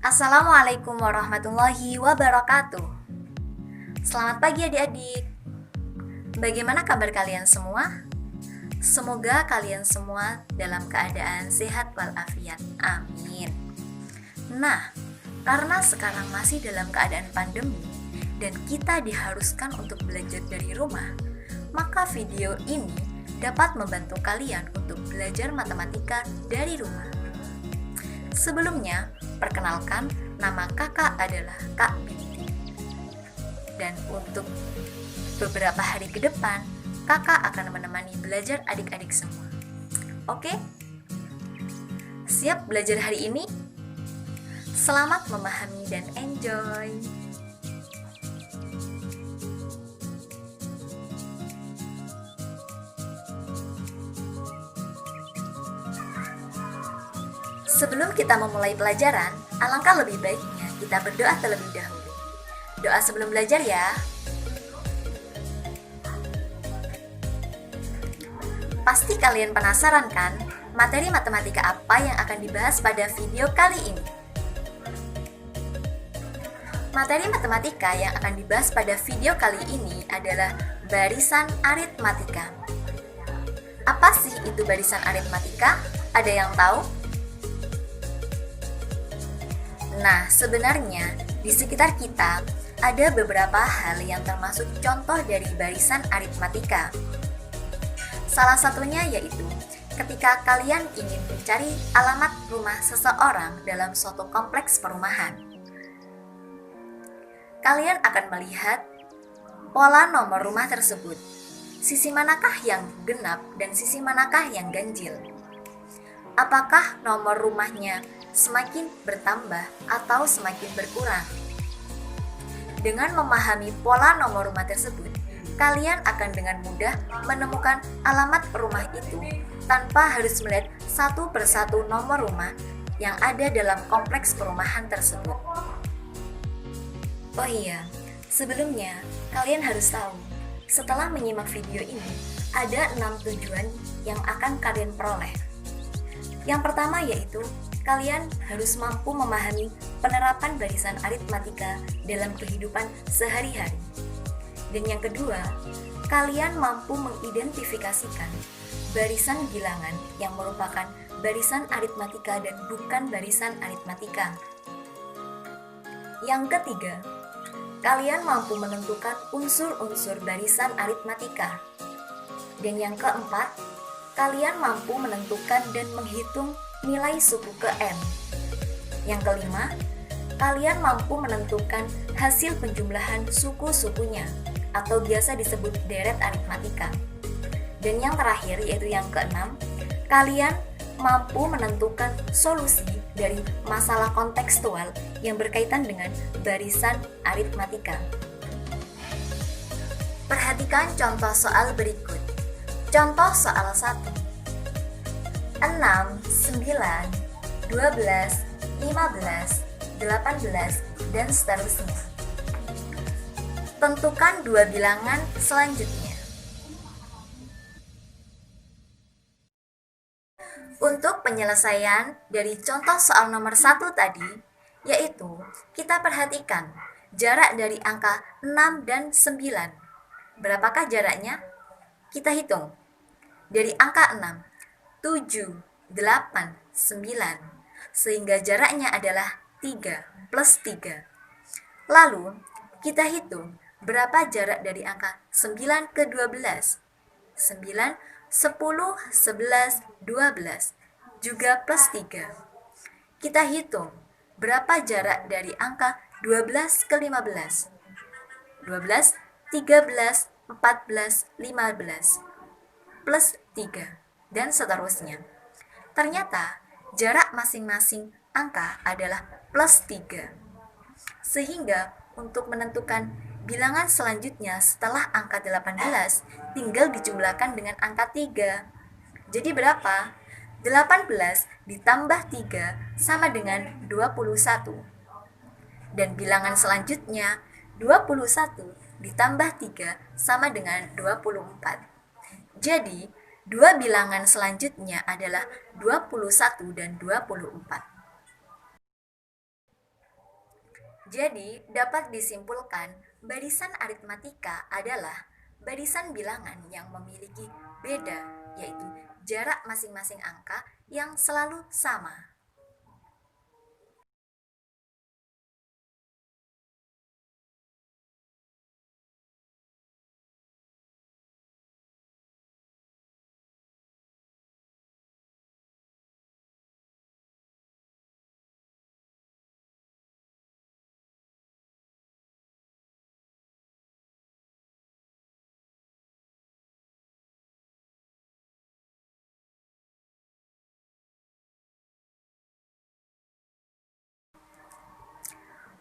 Assalamualaikum warahmatullahi wabarakatuh. Selamat pagi adik-adik. Bagaimana kabar kalian semua? Semoga kalian semua dalam keadaan sehat walafiat. Amin. Nah, karena sekarang masih dalam keadaan pandemi dan kita diharuskan untuk belajar dari rumah, maka video ini dapat membantu kalian untuk belajar matematika dari rumah. Sebelumnya, perkenalkan, nama kakak adalah Kak Binti. Dan untuk beberapa hari ke depan, kakak akan menemani belajar adik-adik semua. Oke? Siap belajar hari ini? Selamat memahami dan enjoy! Sebelum kita memulai pelajaran, alangkah lebih baiknya kita berdoa terlebih dahulu. Doa sebelum belajar ya. Pasti kalian penasaran kan, materi matematika apa yang akan dibahas pada video kali ini? Materi matematika yang akan dibahas pada video kali ini adalah barisan aritmatika. Apa sih itu barisan aritmatika? Ada yang tahu? Nah, sebenarnya di sekitar kita ada beberapa hal yang termasuk contoh dari barisan aritmatika. Salah satunya yaitu ketika kalian ingin mencari alamat rumah seseorang dalam suatu kompleks perumahan. Kalian akan melihat pola nomor rumah tersebut. Sisi manakah yang genap dan sisi manakah yang ganjil? Apakah nomor rumahnya semakin bertambah atau semakin berkurang? Dengan memahami pola nomor rumah tersebut, kalian akan dengan mudah menemukan alamat rumah itu tanpa harus melihat satu persatu nomor rumah yang ada dalam kompleks perumahan tersebut. Oh iya, sebelumnya kalian harus tahu, setelah menyimak video ini, ada 6 tujuan yang akan kalian peroleh. Yang pertama yaitu kalian harus mampu memahami penerapan barisan aritmatika dalam kehidupan sehari-hari. Dan yang kedua, kalian mampu mengidentifikasikan barisan bilangan yang merupakan barisan aritmatika dan bukan barisan aritmatika. Yang ketiga, kalian mampu menentukan unsur-unsur barisan aritmatika. Dan yang keempat, kalian mampu menentukan dan menghitung nilai suku ke N. Yang kelima, kalian mampu menentukan hasil penjumlahan suku-sukunya atau biasa disebut deret aritmatika. Dan yang terakhir yaitu yang keenam, kalian mampu menentukan solusi dari masalah kontekstual yang berkaitan dengan barisan aritmatika. Perhatikan contoh soal berikut. Contoh soal 1. 6, 9, 12, 15, 18, dan seterusnya. Tentukan dua bilangan selanjutnya. Untuk penyelesaian dari contoh soal nomor 1 tadi, yaitu kita perhatikan jarak dari angka 6 dan 9. Berapakah jaraknya? Kita hitung. Dari angka 6, 7, 8, 9, sehingga jaraknya adalah 3 plus 3. Lalu, kita hitung berapa jarak dari angka 9 ke 12. 9, 10, 11, 12, juga plus 3. Kita hitung berapa jarak dari angka 12 ke 15. 12, 13, 14, 15, plus 3, dan seterusnya. Ternyata jarak masing-masing angka adalah plus 3. Sehingga untuk menentukan bilangan selanjutnya setelah angka 18 tinggal dijumlahkan dengan angka 3. Jadi berapa? 18 ditambah 3 sama dengan 21. Dan bilangan selanjutnya 21 ditambah 3 sama dengan 24. Jadi, dua bilangan selanjutnya adalah 21 dan 24. Jadi, dapat disimpulkan barisan aritmatika adalah barisan bilangan yang memiliki beda, yaitu jarak masing-masing angka yang selalu sama.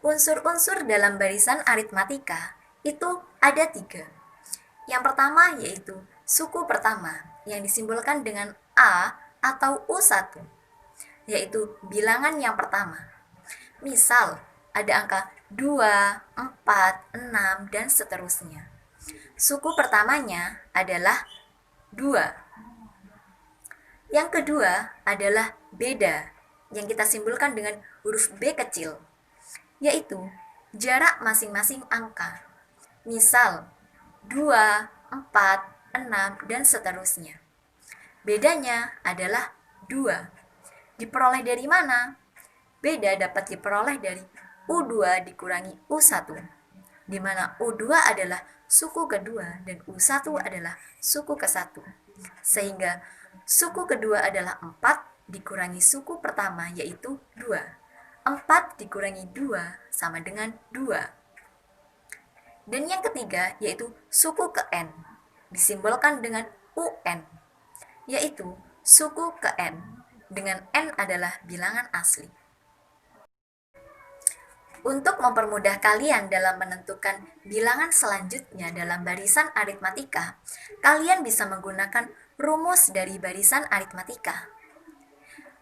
Unsur-unsur dalam barisan aritmatika itu ada 3. Yang pertama yaitu suku pertama yang disimbolkan dengan A atau U1, yaitu bilangan yang pertama. Misal, ada angka 2, 4, 6, dan seterusnya. Suku pertamanya adalah 2. Yang kedua adalah beda, yang kita simbolkan dengan huruf B kecil, yaitu jarak masing-masing angka. Misal, 2, 4, 6, dan seterusnya. Bedanya adalah 2. Diperoleh dari mana? Beda dapat diperoleh dari U2 dikurangi U1, di mana U2 adalah suku kedua dan U1 adalah suku ke-1. Sehingga suku kedua adalah 4 dikurangi suku pertama yaitu 2. 4 dikurangi 2 sama dengan 2. Dan yang ketiga yaitu suku ke N, disimbolkan dengan UN, yaitu suku ke N, dengan N adalah bilangan asli. Untuk mempermudah kalian dalam menentukan bilangan selanjutnya dalam barisan aritmatika, kalian bisa menggunakan rumus dari barisan aritmatika.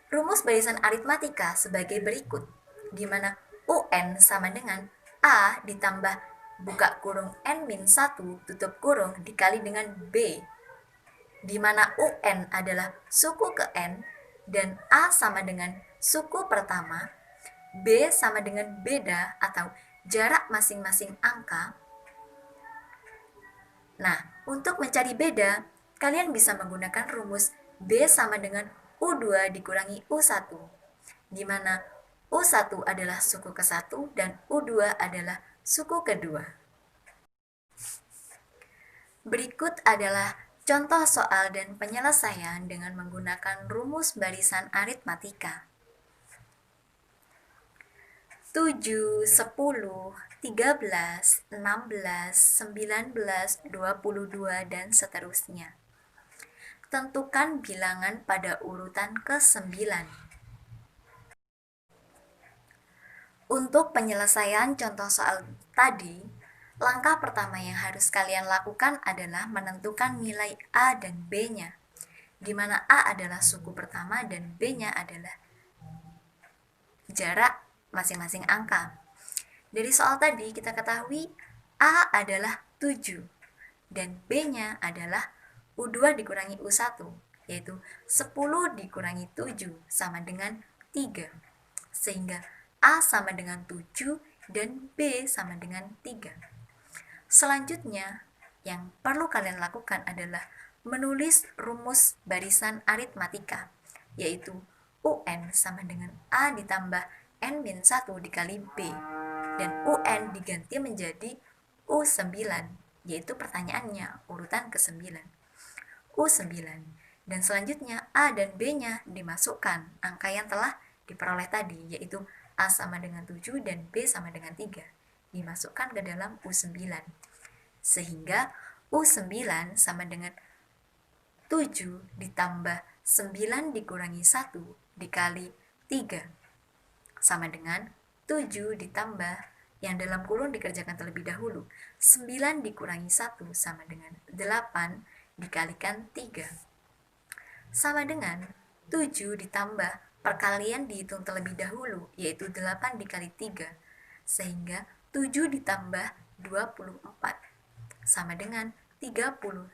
Rumus barisan aritmatika sebagai berikut, di mana UN sama dengan A ditambah buka kurung N-1 tutup kurung dikali dengan B, di mana UN adalah suku ke N dan A sama dengan suku pertama, B sama dengan beda atau jarak masing-masing angka. Nah, untuk mencari beda, kalian bisa menggunakan rumus B sama dengan U2 dikurangi U1, di mana U1 adalah suku ke-1 dan U2 adalah suku kedua. Berikut adalah contoh soal dan penyelesaian dengan menggunakan rumus barisan aritmatika. 7, 10, 13, 16, 19, 22, dan seterusnya. Tentukan bilangan pada urutan ke-9. Untuk penyelesaian contoh soal tadi, langkah pertama yang harus kalian lakukan adalah menentukan nilai A dan B-nya, di mana A adalah suku pertama dan B-nya adalah jarak masing-masing angka. Dari soal tadi kita ketahui A adalah 7 dan B-nya adalah U2 dikurangi U1, yaitu 10 dikurangi 7 sama dengan 3. Sehingga A sama dengan 7 dan B sama dengan 3. Selanjutnya, yang perlu kalian lakukan adalah menulis rumus barisan aritmatika, yaitu UN sama dengan A ditambah N-1 dikali B, dan UN diganti menjadi U9, yaitu pertanyaannya urutan ke-9. U9, dan selanjutnya A dan B-nya dimasukkan angka yang telah diperoleh tadi, yaitu A sama dengan 7 dan B sama dengan 3, dimasukkan ke dalam U9. Sehingga U9 sama dengan 7 ditambah 9 dikurangi 1 dikali 3 sama dengan 7 ditambah yang dalam kurung dikerjakan terlebih dahulu. 9 dikurangi 1 sama dengan 8 dikalikan 3 sama dengan 7 ditambah perkalian dihitung terlebih dahulu, yaitu 8 dikali 3, sehingga 7 ditambah 24 sama dengan 31.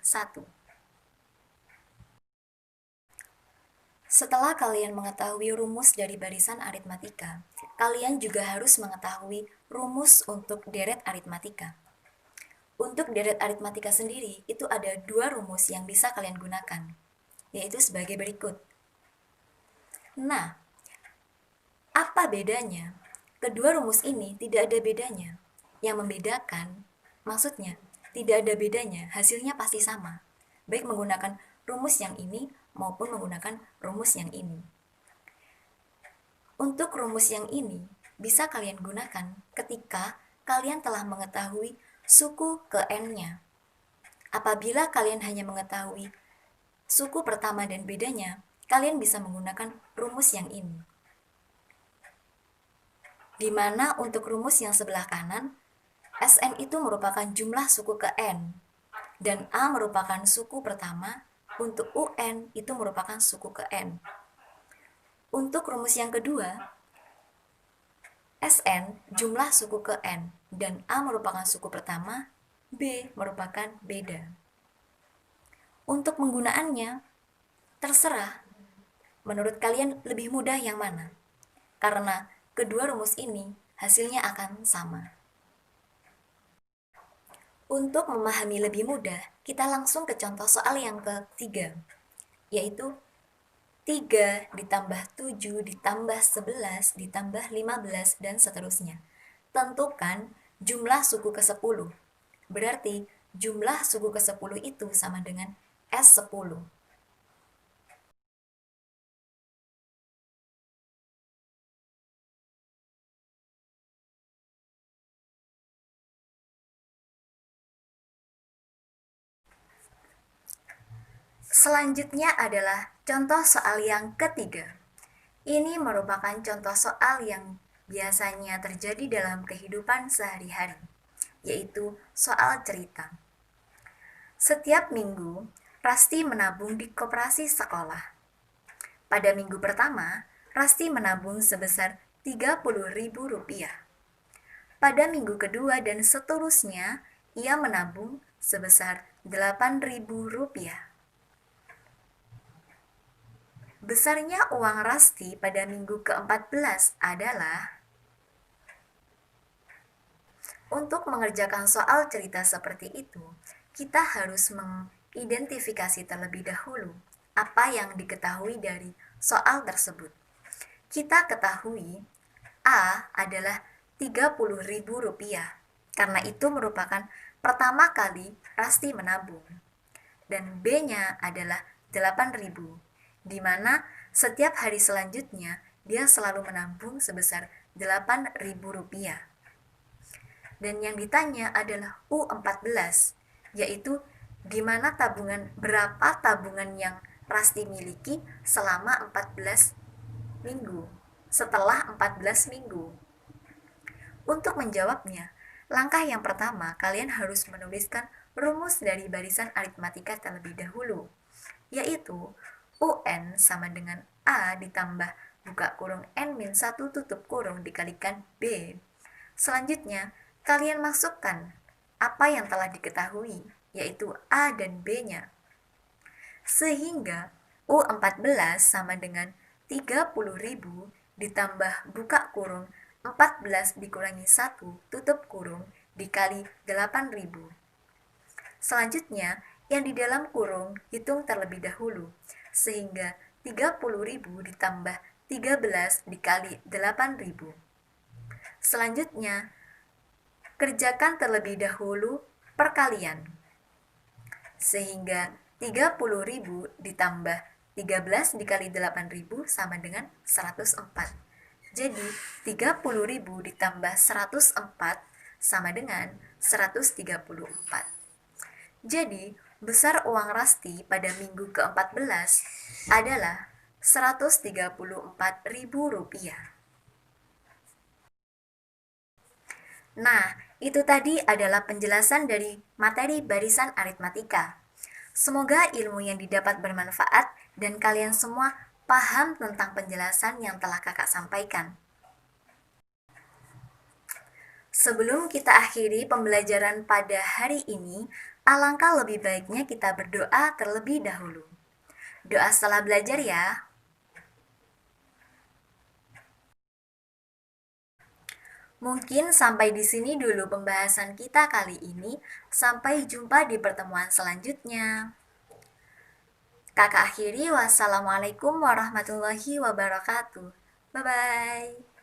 Setelah kalian mengetahui rumus dari barisan aritmatika, kalian juga harus mengetahui rumus untuk deret aritmatika. Untuk deret aritmatika sendiri, itu ada dua rumus yang bisa kalian gunakan, yaitu sebagai berikut. Nah, apa bedanya? Kedua rumus ini tidak ada bedanya. Yang membedakan, maksudnya, tidak ada bedanya, hasilnya pasti sama. Baik menggunakan rumus yang ini maupun menggunakan rumus yang ini. Untuk rumus yang ini, bisa kalian gunakan ketika kalian telah mengetahui suku ke n-nya. Apabila kalian hanya mengetahui suku pertama dan bedanya, kalian bisa menggunakan rumus yang ini. Di mana untuk rumus yang sebelah kanan, Sn itu merupakan jumlah suku ke n, dan A merupakan suku pertama, untuk Un itu merupakan suku ke n. Untuk rumus yang kedua, Sn jumlah suku ke n, dan A merupakan suku pertama, B merupakan beda. Untuk penggunaannya, terserah, menurut kalian lebih mudah yang mana? Karena kedua rumus ini hasilnya akan sama. Untuk memahami lebih mudah, kita langsung ke contoh soal yang ketiga, yaitu 3 ditambah 7 ditambah 11 ditambah 15 dan seterusnya. Tentukan jumlah suku ke-10. Berarti jumlah suku ke-10 itu sama dengan S10. Selanjutnya adalah contoh soal yang ketiga. Ini merupakan contoh soal yang biasanya terjadi dalam kehidupan sehari-hari, yaitu soal cerita. Setiap minggu, Rasti menabung di koperasi sekolah. Pada minggu pertama, Rasti menabung sebesar Rp30.000. Pada minggu kedua dan seterusnya, ia menabung sebesar Rp8.000. Besarnya uang Rasti pada minggu ke-14 adalah. Untuk mengerjakan soal cerita seperti itu, kita harus mengidentifikasi terlebih dahulu apa yang diketahui dari soal tersebut. Kita ketahui A adalah Rp30.000, karena itu merupakan pertama kali Rasti menabung. Dan B-nya adalah 8.000, di mana setiap hari selanjutnya dia selalu menabung sebesar Rp8.000. Dan yang ditanya adalah U14, yaitu di mana berapa tabungan yang Rasti miliki selama 14 minggu, setelah 14 minggu. Untuk menjawabnya, langkah yang pertama kalian harus menuliskan rumus dari barisan aritmatika terlebih dahulu, yaitu UN sama dengan A ditambah buka kurung N-1 tutup kurung dikalikan B. Selanjutnya, kalian masukkan apa yang telah diketahui, yaitu A dan B-nya. Sehingga U14 sama dengan 30.000 ditambah buka kurung 14 dikurangi 1 tutup kurung dikali 8.000. Selanjutnya, yang di dalam kurung hitung terlebih dahulu, sehingga 30.000 ditambah 13 dikali 8.000. Selanjutnya, kerjakan terlebih dahulu perkalian, sehingga 30.000 ditambah 13 dikali 8.000 sama dengan 104. Jadi 30.000 ditambah 104 sama dengan 134. Jadi besar uang Rasti pada minggu ke-14 adalah Rp134.000. Nah, itu tadi adalah penjelasan dari materi barisan aritmatika. Semoga ilmu yang didapat bermanfaat dan kalian semua paham tentang penjelasan yang telah kakak sampaikan. Sebelum kita akhiri pembelajaran pada hari ini, alangkah lebih baiknya kita berdoa terlebih dahulu. Doa setelah belajar ya. Mungkin sampai di sini dulu pembahasan kita kali ini. Sampai jumpa di pertemuan selanjutnya. Kakak akhiri, wassalamualaikum warahmatullahi wabarakatuh. Bye-bye.